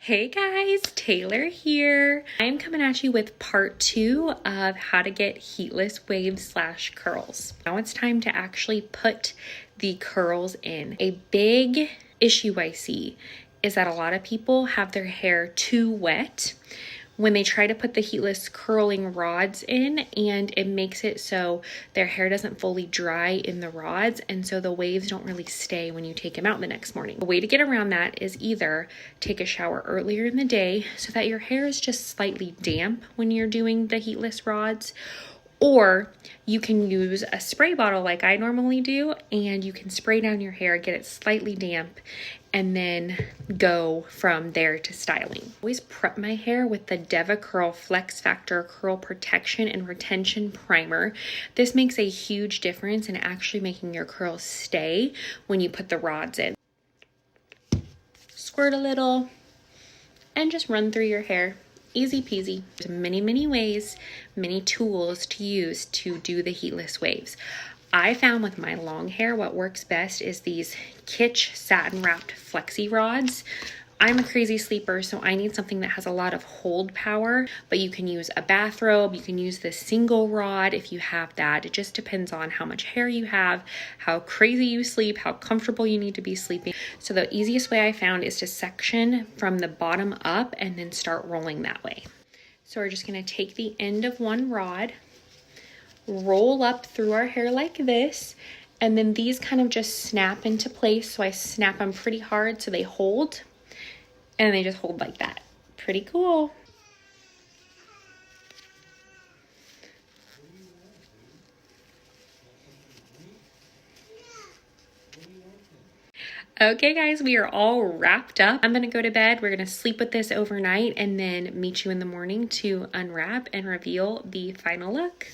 Hey guys, Taylor here. I'm coming at you with part 2 of how to get heatless waves / curls. Now it's time to actually put the curls in. A big issue I see is that a lot of people have their hair too wet when they try to put the heatless curling rods in, and it makes it so their hair doesn't fully dry in the rods, and so the waves don't really stay when you take them out the next morning. The way to get around that is either take a shower earlier in the day so that your hair is just slightly damp when you're doing the heatless rods, or you can use a spray bottle like I normally do, and you can spray down your hair, get it slightly damp, and then go from there to styling. I always prep my hair with the DevaCurl Flexfactor Curl Protection and Retention Primer. This makes a huge difference in actually making your curls stay when you put the rods in. Squirt a little and just run through your hair. Easy peasy. There's many ways, many tools to use to do the heatless waves. I found with my long hair what works best is these Kitsch satin wrapped flexi rods. I'm a crazy sleeper, so I need something that has a lot of hold power, but you can use a bathrobe, you can use the single rod if you have that. It just depends on how much hair you have, how crazy you sleep, how comfortable you need to be sleeping. So the easiest way I found is to section from the bottom up and then start rolling that way. So we're just gonna take the end of one rod, roll up through our hair like this, and then these kind of just snap into place. So I snap them pretty hard so they hold, and they just hold like that. Pretty cool. Okay guys, we are all wrapped up. I'm gonna go to bed. We're gonna sleep with this overnight and then meet you in the morning to unwrap and reveal the final look.